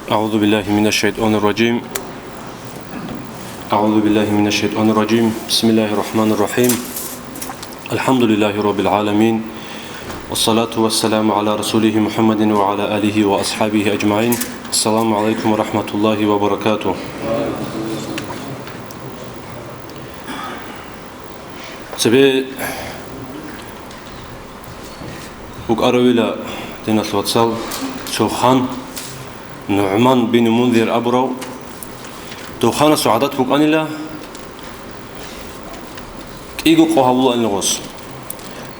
أعوذ بالله من الشيطان الرجيم. أعوذ بالله من الشيطان الرجيم. بسم الله الرحمن الرحيم. الحمد لله رب العالمين، والصلاة والسلام على رسوله محمد وعلى آله وأصحابه أجمعين. السلام عليكم ورحمة الله وبركاته. سبي وقارويلا دين الواتسال شوخان نعمان بن منذر أبرو دوخان سعادات بقانيلا كيغو قوهبولا النغوص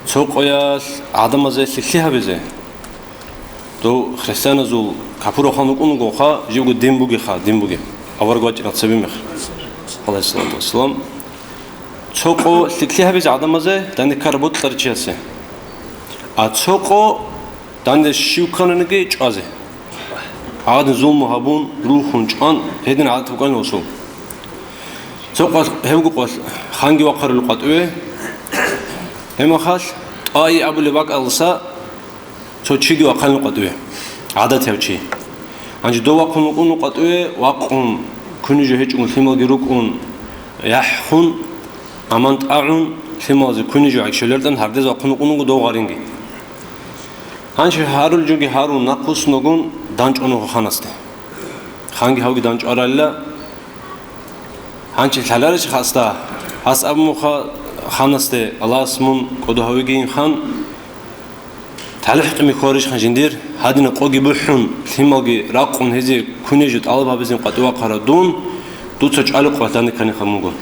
سوق وياس عدم زي سلسيها بزي دو خريستانا زول كابورو خانو كونو خا جيوغو ديمبوغي خا ديمبوغي أورغواتي نتسبي مخ عليه الصلاة والسلام سوقو سلسيها بزي عدم زي داني كاربوت ترچياسي سوقو داني شيوكاننگي چازي عاد زوم هابون روحون جان هدين عاد بقول وصول سوق هم قص خانجي وقر القطوة هم خاص أي أبو لباك ألسا سو تشيجي وقر القطوة عادة تبشي عنج دوا كون قطوة واقون كوني جهج ثم جروكون يحخون أمانت أعون ثم ذي كوني جو عكشلردن هردز واقون دوا غارينجي عنج هارول جوجي هارون نقص نقون دانج أنو خانسته خانجي هاوي دانج أرالا هانش الحلالش خاسته هاس أبو مخا خانسته الله اسمون كده هاوي جين خان تلحق مخارج خنجندير هادين قاقي بحون ثماجي راقون هذي كونيجت ألبا بزين قطوة قردون دو تجعلوا قوتان كاني خمونجون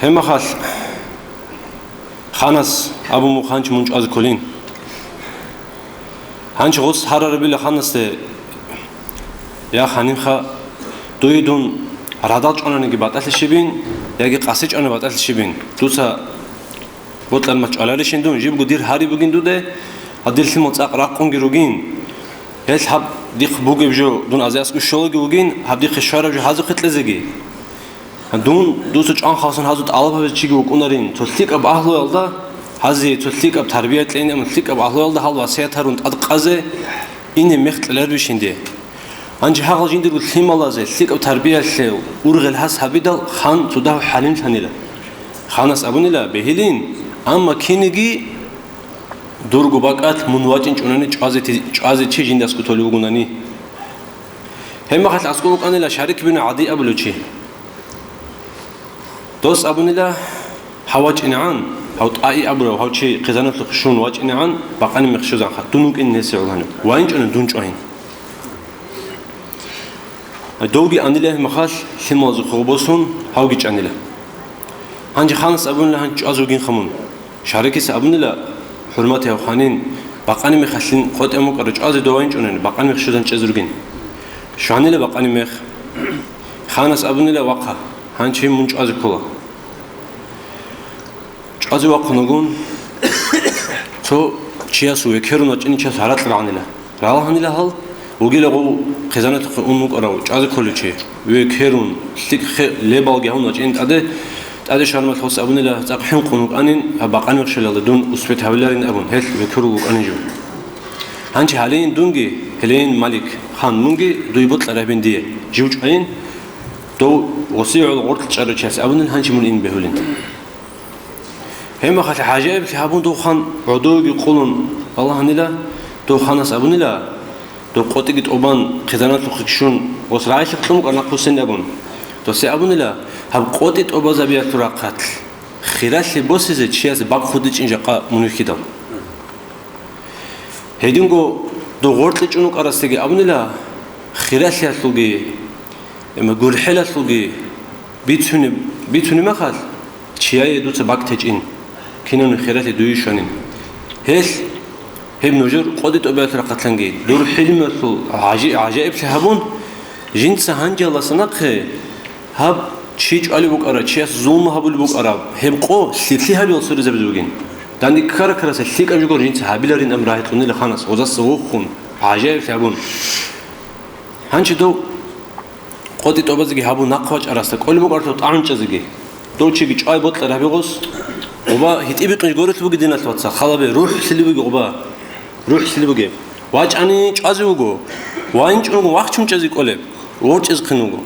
هم خاص خانس أبو مخانش منج از كلين هانش غص حرر بيل خانسته يا خانين خا دويدون رادات أنا نجي باتل شبين يجي قاسيج أنا باتل شبين دوسا بطل ماتش على ليش ندون جيب قدير هاري بقين دوده هديل ثم تساق راقون جروجين هل حب ديق بوجي بجو دون أزياس كشول جوجين حب ديق الشارع جو هذا قتل زجي دون دوسج آن خاصن هذا تعلبها بتشيجي وكونارين تلتيك أب أهله يلدا هذه تلتيك أب تربية لين أم تلتيك أب أهله يلدا هال وسيات هرون أدقازه إني مخت لربي شندي أنج هاقل جندي قلتهم الله زي تلتيك أب تربية لين أورغل هاس هبيدل خان تداه حالين ثانيلا خانس أبوني لا بهلين أما كينيجي دورغو باقات منواجين جوناني جازي تشي جندي أسكتولي وجوناني هم خاطر أسكوك أنا لا شارك بين عادي أبلوشي دوس أبوني لا حواج إنعان هاو تأي أبرو هاو شيء خزانة الخشون واج إنعان بقاني مخشوزان خا دونك إن نسي علانو وين جون دونج عين دوغي أني له مخاش ثماز خروبوسون هاو جيج أني له هنج خانس أبوني له هنج أزوجين خمون شاركيس أبوني لا حرمته أو خانين بقاني مخشين خد أمك أرج أزي دوين جونن بقاني مخشوزان أزوجين شو أني له بقاني مخ خانس أبوني له وقع هنج هم منج أزي كلا أزي وقنقون تو شيء سوى كيرون وجني شيء سهرات لعنيله راه هل وقيل أقول خزانة أمك أراو أزي كل شيء وكيرون تك لبال جهون وجني أده شرمت خاص أبوني له تقحم قنق أنين بقاني وشلة دون أسبت هولارين أبون هل وكرو أنيجو هنج حالين دونجي هلين مالك خان مونجي دويبط لرهبين ديه جوج عين دو وصيع الغرط شرط شاس أبوني هنج من إن بهولين هم خاطر حاجة هابون دو خان عدوق يقولون الله هنيلا دو خانس أبوني لا دو قطيقة أبان خزانات الخشون وصراعي شفتهم أنا قوسين أبون دو سي أبوني لا هب قطيقة أبا زبيات ترى قتل خلاص لبوس زي شيء باق خدش إن جاء منو كده هيدينغو دو غرط لجنوك أرستيجي أبوني لا خلاص يطلقي إما قول حلا تلقي بيتوني ما خال شيء يدوس باق تجين كينون خيرات دويشانين هل هم نجور قدرت أبيات رقتلنجي دور حلم رسول عجائب شهبون جنس هنجي الله سنقه هب شيء على بوك أراد شيء زوم هبول بوك أراد هم قو سلسلة هبي وصل زبزوجين داني كاركرا سلسلة أجور جنس هبيلارين أمراهت ونيل خانس وزاس سوخون عجائب شهبون هنشي دو قدرت أبازجي هبون نقاش أراسته كل بوك أراد طعم جزجي دو شيء جاي بطل رهبي غص وبا هيتبقى جورت بوجي دينات واتسا خلاص روح سلبي جوبا روح سلبوجي واج أني جازوجو وين جونو وقتهم جازي قلب ورجز خنوجو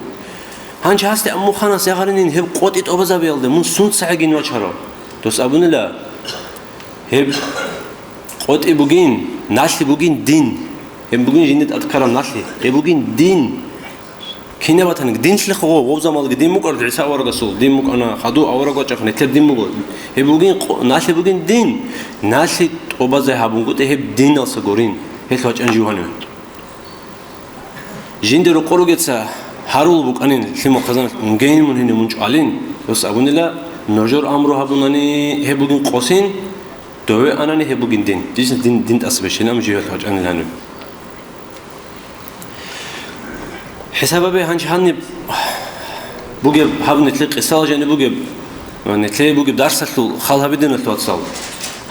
هنج هست أمو خنا سيغارنين هب قوتيت أبزا بيلده من سنت سعجين وشرا دوس أبون لا هب قوت إبوجين ناسي بوجين دين هم بوجين جنة أذكرهم ناسي إبوجين دين كنا باتنك دين سلخ هو ووزا مال دين مو قرد عيسى ورقة سول دين مو أنا خدو أورقة جفنة تلب دين مو قرد هبوجين ناسي بوجين دين ناسي أبزا هبون قلت هب دين السجورين هل هاج أنجوهنا جندر قرقتها هارول بوك أنين ثم خزانة مجين من هنا منش علين بس أقول لا نجار أمره هبوناني هبوجين قاسين دوي أنا هبوجين دين جيس دين أسبش هنا مجيء هاج أنين هنو حسابه به هنش هني بوجي هب نتلق إسال جاني بوجي نتلقي بوجي درس خالها بدنا نتواصل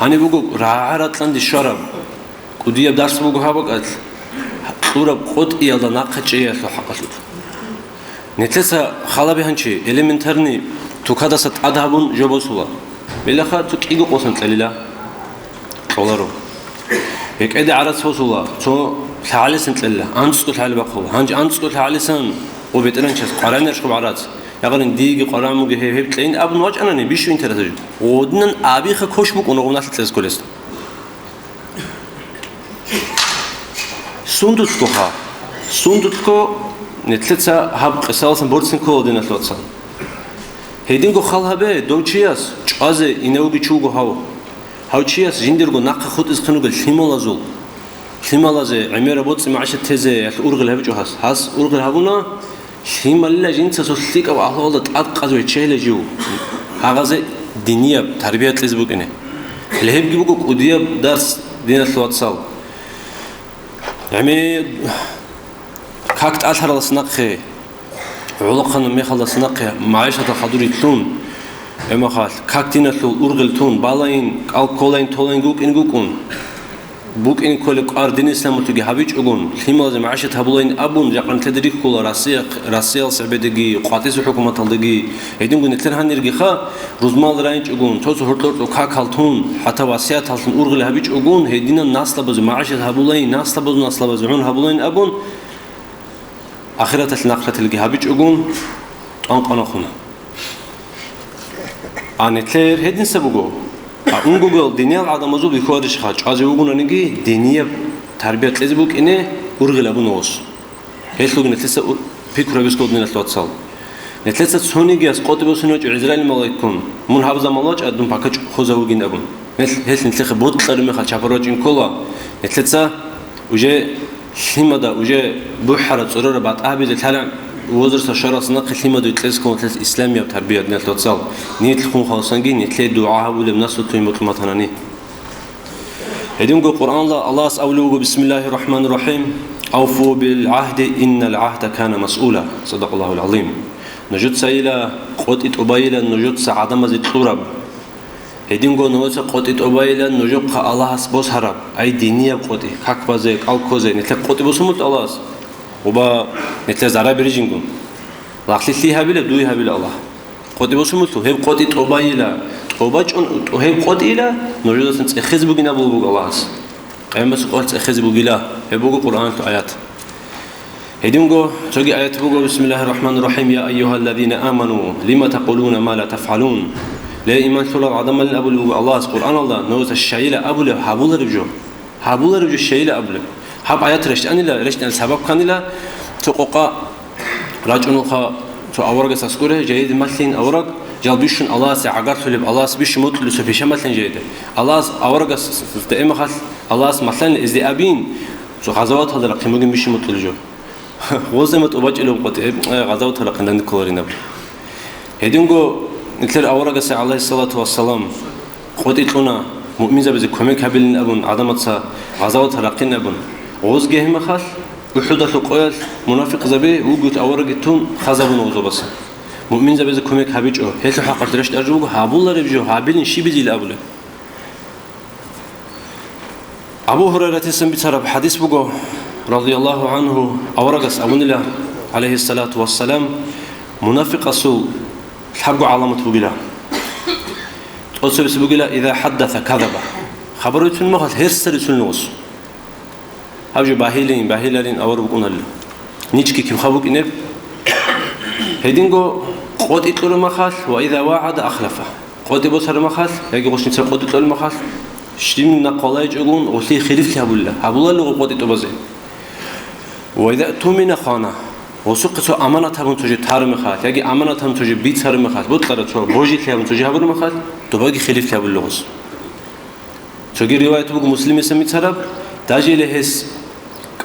هني بوجو راعرات لندي الشرب ودي درس بوجو هبوك أتل صورة قط يلا ناقش إيه حقته نتلسا خالا بهنشي إليمنترني تكادا ست أذهبون جبوسوا بلاخا تكيجو قوسن تليلا قولارو هيك أدي عرض فوسوا تو ثعالي سنت لله أنسكو ثعالي بقول هنج أنسكو ثعالي سن وبيترنشس قراني أشكو بعرض يقولن ديجي قرامو جه هيب تلاين أبو نواج أنا نبيشو إنترتج ودنن أبيخ كوش بك ونقوم ناس تلسكو لست سندوتكو نتلتسا هب قصالسن بورسن كودين أتلوتسن هيدينكو خالها به دوتشياس جازه إنوجي شوجو هاو تشياس جندرجو ناق خود إستنوجل ثيمالازول ثيمالازه عميرة بوتس معاشة تزه الأورغل هبجو هاس أورغل هبونا ثيمالله جنسا سوسيك أو أهلا تأقزو يتشيل جو هذا دينية تربية لزبوكنه اللي هبجي بوكو قدية درس دين أتلوتسال يعني كاكت أثر الصناقة علقنا ميخال الصناقة معيشة الخضوري تون إما خال كاكتين الثول أرغل تون بالاين الكولين تولين جوك إن جوكون بوك إن كل أردين إسلام تجي هبيج أجون ثيمة معيشة هبولين أبون جاكن تدريك كل راسيال سعبدجي قاتيس حكومة الدجي هيدين قلنا تلها نرجع خا روزمال راينج أجون توس هرتلت وكاك هالتون حتى واسيات هالتون أرغل هبيج أجون هيدين الناس لبز معيشة هبولين ناس لبز عون هبولين أبون آخرة النقرة اللي هبيج أجون أنا خنا أنا تلير هيدين سبوجو أنجوجل دنيا العادة مزوج يخارج خارج أزوجنا نجي دنيا تربية لزبوك إنه أرغل أبو نوس هيسلوج نتلسه فكرة بس كود نتلاتسال نتلسه سوني جاس قاتب وسنوج إسرائيل ملاكون من حافظ ملاج أدم باكج خوزاوجين أبون هيس نتلسه بود قرمي خال شفراجين كلا نتلسه وجه ثمدا وجه بحرة صرورة بعد أبي الحلم وزر سشارة سناق ثمدا يتلسه كون تلس إسلامية تربية نتلاتسال نيت الخون خالصانجي نتلي دعاء ولا بنفس التوي مطلوبات هناني هديم جو القرآن الله أولوه بسم الله الرحمن الرحيم أوفوا بالعهد إن العهد كان مسؤولا صدق الله العظيم نجد سائلة قوت أبايلا نجد سعادة مزيد طرب هديم جو نوسة قوت أبايلا نجد الله سبوس هرب أي دينية قوتي كاك بازيك أو كوزي نتلي قوت بسمت الله وبا نتلي زرا بريجينكم لكن ليها بلا دويها بلا الله قوت بسمتو هب قوت أبايلا أوباج وهي قوت إلى نجد سنت خز بجنا بوجو الله قيم بس قوت خز بجلا هي بوجو قرآن آيات هديم جو تجي آيات بوجو بسم الله الرحمن الرحيم يا أيها الذين آمنوا لما تقولون ما لا تفعلون لا إيمان سورة عدم الأبو الله قرآن الله نوز الشيلة أبو له هبول رجو الشيلة أبو له هب آيات رشت أنا لا رشت السبب كان لا تقوقا رجعنا خا تو أورق سكوره جيد مثلين أورق جالبيشون الله سعجرت لب الله سبيش مطلع سبيش مثلاً جيدة الله أورق استئم خاص الله مثلاً إذا أبين شو غزوات هذا رقم ممكن بيش مطلع جو وزمت أباج لهم قط غزوات هذا قندن كلارين أبو هدينجو نتلر أورق سع الله الصلاة والسلام قد يطلعنا مؤمن زبز كمك هبلين أبون عدمت سا غزوات هذا قن أبون غوز جهم خاص وحدة القيال منافق زبي وجود أورق توم خزبون وزو بس مؤمن زبز كمك هبيج أو هل حقرت رشت أرجوك هابول ربجو هابلين شي بدي الأبله أبو هريرة تسمى بتراب حديث بقو رضي الله عنه أورقس أبو الله عليه الصلاة والسلام منافق أصول حقوا علامة بقلا أصل بقلا إذا حدث كذب خبرت المخل هرسر النوس هاوجي باهيلين أور بكون الله نيجي كم خابوك إنب هيدينغو قد يطلع مخاس وإذا وعد أخلفه قد يبصر مخاس يجي غش نسر قد يطلع مخاس شتيم نقلاج يقولون وسي خليف هبولا لو قد يتبزه وإذا تؤمن خانه وسقط أمانة هم تجي تهرم خات يجي أمانة هم تجي بيت هرم خات بطلع شو بوجي هم تجي هبول مخات تبغى خليف هبول لغز شو رواية تبغى مسلم يسمي تراب تاجي لهس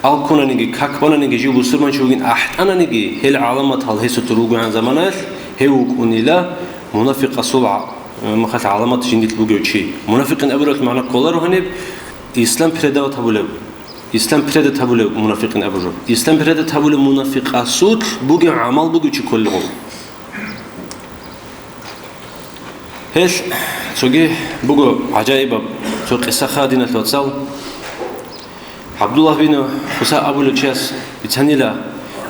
ألكونا نيجي كاكبنا نيجي جو بسرمان شو جين أنا نيجي هل علامة هل هي ستروق عن زمانه هو كونيلا منافق صلع مخات علامات جنديت بوجو شيء منافقين أبرك معنا كولر وهنب إسلام بريدا وتبولب إسلام بريدا تبولب منافقين أبرك إسلام بريدا تبولب منافق أسود بوجي عمل بوجي شيء كلهم هش شوجي بوجو عجائب شو قصة خادنا توصل عبد الله بن حسين أبو الجاس بتهنيلا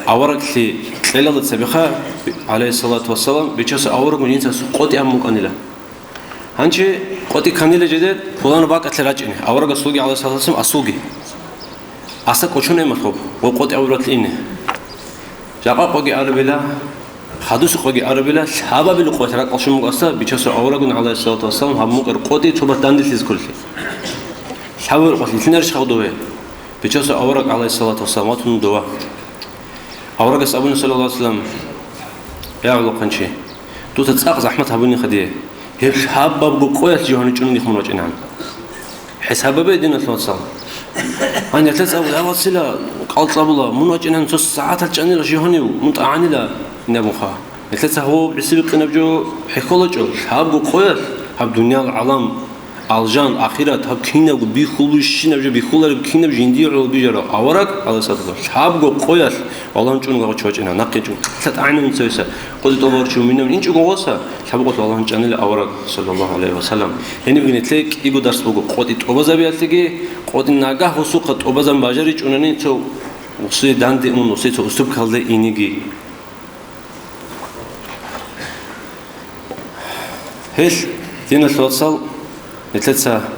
أورك لي ليلة السابقة عليه الصلاة والسلام بيجلس أورك من ينسى قطي أم مكانيلا هنشي قطي كانيلا جديد فلان باك أتلاجيني أورك أسوقي عليه الصلاة والسلام أسوقي أسا كوشوني مخوب وقطي أورك ليني جاقا قوقي عربيلا حدوث قوقي عربيلا شابا بالقوة راك أشوف مقصة بيجلس أورك عليه الصلاة والسلام هم مقر قطي تبى تندلس كل شيء شابا قطي تنرش خودوه بيجلس أورك عليه الصلاة والسلام واتون دوا أورك أبونا صلى الله عليه وسلم يا الله قنشي تو تتساق زحمة هبوني خديه هيك حابة بقوة جهاني جنوني خمرج إنهم حساب بيدنا صلى الله عليه وسلم أنا يتلس أول أول سلا قالت الله منوج إنهم تص ساعات الجنة لجهاني ومنطعني لا نبوخا يتلس هو بسبب نبجو حكولجو حاب بقوة حاب دنيا العالم الجان آخرت هب كينا بيخولش نبجو بيخولر بكينا بجندي على بيجرا أورك على سطح حاب قويس والله نجون قاعد شوج إنها نقيجون ثلاث عين نسويسه قد تبار شو منهم إنش قواسه حاب قط والله نجان له أورك صلى الله عليه وسلم هني بقيت لك يجو درس بقول قد تبازا بيالتجي قد نجاه وسوق تبازا باجريج ونني تو وصي داندي من وصي تو أسلوب كله إنيجي هش دينا توصل نتلتسا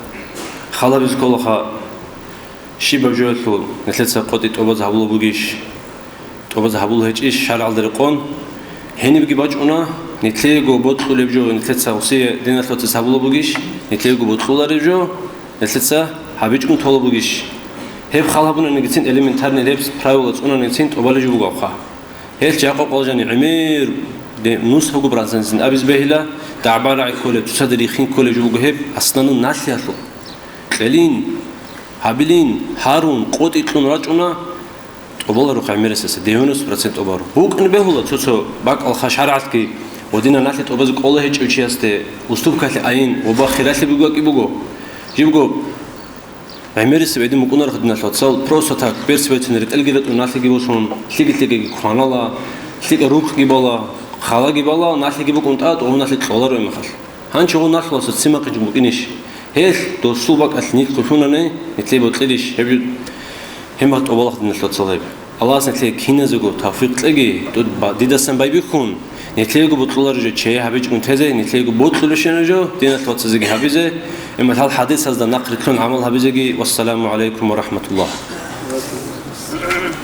خالبز كلها شيبة جوالو نتلتسا قطي توبز هبلو بوجيش توبز هبلو هيج إيش شارع الدرقون هني بيجي باجونا نتلاقو بدخل بجو نتلتسا وصية دينا تلتسا هبلو بوجيش نتلاقو بدخل رجو نتلتسا هبيجون طلب بوجيش هيب خالبنا نجتين إليمنتار نلبس برايولت أنا نجتين توبالج بوجاقة هيك جاكو قالجاني عمير نوس هو برانسن أبيز بهلا تعبان على كله تصدري خين كله جوجو هب أصلاً الناس يطلع كلين هابلين هارون قط يطلون راجونا أبغى أروح أعمل أساس ديونس برسنت أبغى هو كن بهلا تسو باك الخشارات كي ودينا ناس تبغى كله هيك شيء است أسلوب كله عين وباخرات اللي بيجوا كي بيجوا جيبوا عمر السبعين ممكن نروح دنا تصل بروستات بيرس بيتنرد الجدت والناس اللي جيبوشون تيجي خانلا تيجي روح جيبالا خالا جيبالا ناس اللي جيبوا كونتات وناس اللي تخلصوا يمخل هنشوف ناس خلاص تسمع كجمو إنش هيش توصلك أثنيت كلنا نتلي بتليش هبي هم هتقبل دنا تصل الله سنتلي كينا زوجو توفيق تلاقي تود بعديدا سن بيكون نتلاقي بطلور جو شيء هبيج كون تزه نتلاقي بطلوشين جو دينا تصل زي هبيزه إما هالحديث هذا نقل كون عمل هبيزه والسلام عليكم ورحمة الله